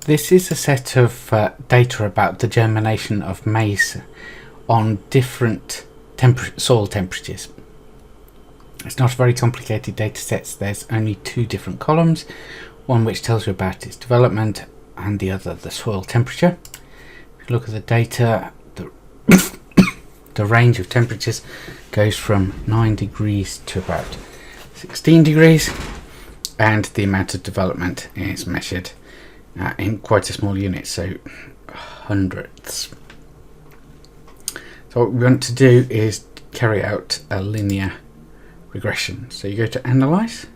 This is a set of data about the germination of maize on different soil temperatures. It's not a very complicated data set. There's only two different columns, one which tells you about its development and the other the soil temperature. If you look at the data, the range of temperatures goes from 9 degrees to about 16 degrees, and the amount of development is measured in quite a small unit, so hundredths. So what we want to do is carry out a linear regression. So you go to Analyze,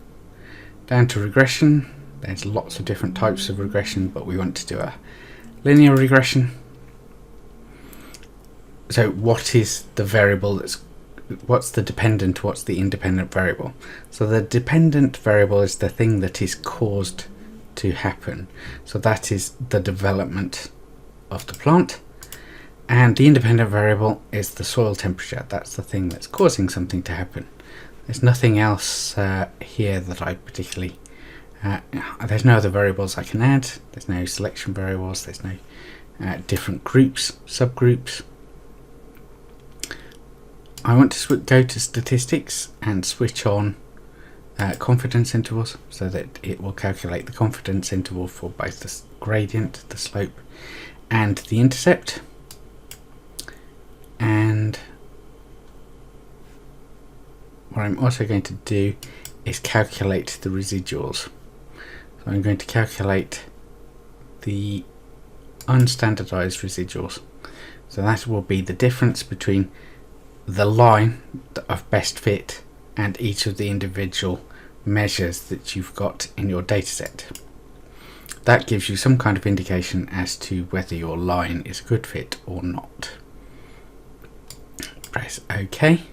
down to Regression. There's lots of different types of regression, but we want to do a linear regression. So what is the variable what's the dependent, what's the independent variable? So the dependent variable is the thing that is caused to happen. So that is the development of the plant. And the independent variable is the soil temperature. That's the thing that's causing something to happen. There's nothing else here that I particularly... there's no other variables I can add. There's no selection variables. There's no different groups, subgroups. I want to go to statistics and switch on confidence intervals so that it will calculate the confidence interval for both the gradient, the slope, and the intercept. And what I'm also going to do is calculate the residuals. So I'm going to calculate the unstandardized residuals. So that will be the difference between the line of best fit and each of the individual measures that you've got in your dataset. That gives you some kind of indication as to whether your line is a good fit or not. Press OK.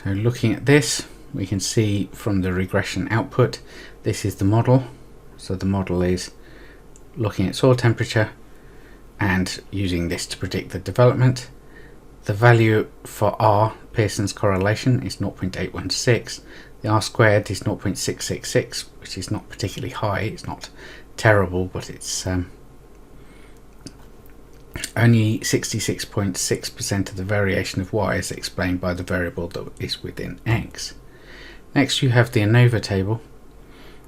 So looking at this, we can see from the regression output, this is the model. So the model is looking at soil temperature and using this to predict the development. The value for R, Pearson's correlation, is 0.816. The R squared is 0.666, which is not particularly high. It's not terrible, but it's only 66.6% of the variation of Y is explained by the variable that is within X. Next, you have the ANOVA table.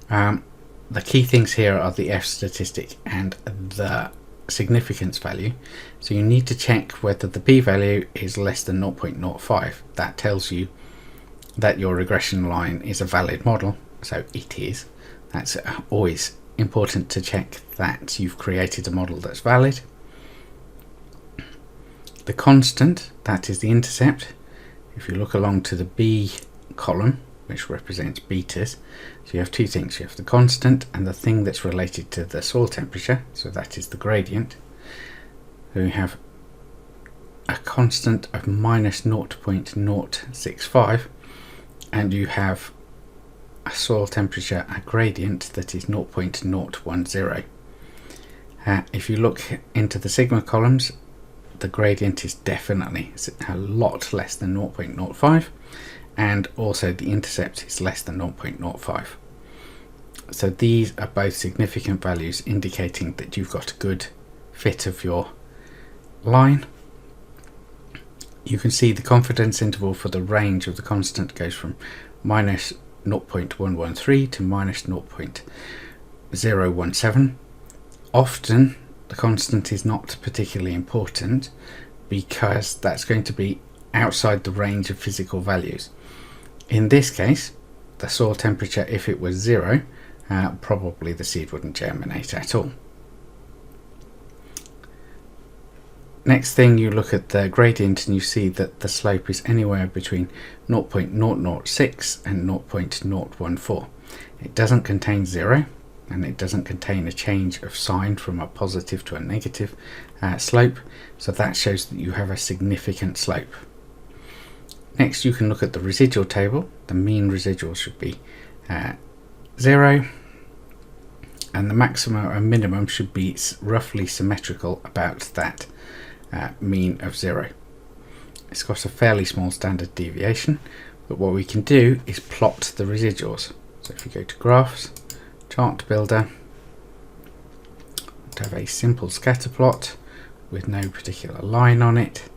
The key things here are the F statistic and the significance value. So you need to check whether the p-value is less than 0.05. That tells you that your regression line is a valid model. So it is. That's always important to check that you've created a model that's valid. The constant, that is the intercept. If you look along to the B column, which represents betas, so you have two things. You have the constant and the thing that's related to the soil temperature, so that is the gradient. So we have a constant of minus 0.065, and you have a soil temperature, a gradient that is 0.010. If you look into the sigma columns, the gradient is definitely a lot less than 0.05, and also the intercept is less than 0.05. So these are both significant values indicating that you've got a good fit of your line. You can see the confidence interval for the range of the constant goes from minus 0.113 to minus 0.017. Often the constant is not particularly important because that's going to be outside the range of physical values. In this case, the soil temperature, if it was 0, probably the seed wouldn't germinate at all. Next thing, you look at the gradient and you see that the slope is anywhere between 0.006 and 0.014. It doesn't contain 0, and it doesn't contain a change of sign from a positive to a negative slope, so that shows that you have a significant slope. Next, you can look at the residual table. The mean residual should be 0, and the maximum and minimum should be roughly symmetrical about that mean of 0. It's got a fairly small standard deviation, but what we can do is plot the residuals. So if you go to Graphs, Chart Builder, to have a simple scatter plot with no particular line on it.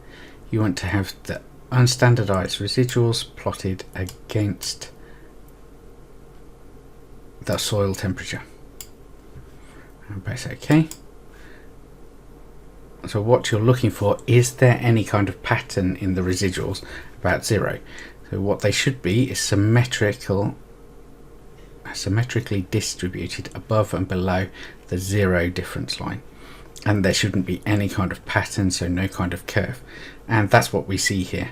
You want to have the unstandardized residuals plotted against the soil temperature. And press OK. So what you're looking for, is there any kind of pattern in the residuals about 0? So what they should be is symmetrically distributed above and below the 0 difference line, and there shouldn't be any kind of pattern, so no kind of curve, and that's what we see here.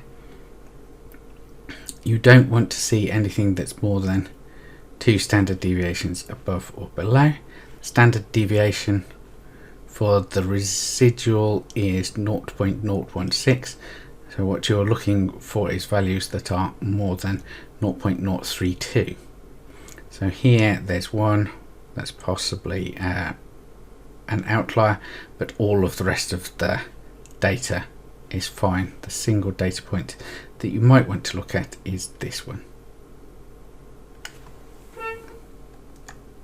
You don't want to see anything that's more than 2 standard deviations above or below. Standard deviation for the residual is 0.016, so what you're looking for is values that are more than 0.032. So here there's one that's possibly an outlier, but all of the rest of the data is fine. The single data point that you might want to look at is this one.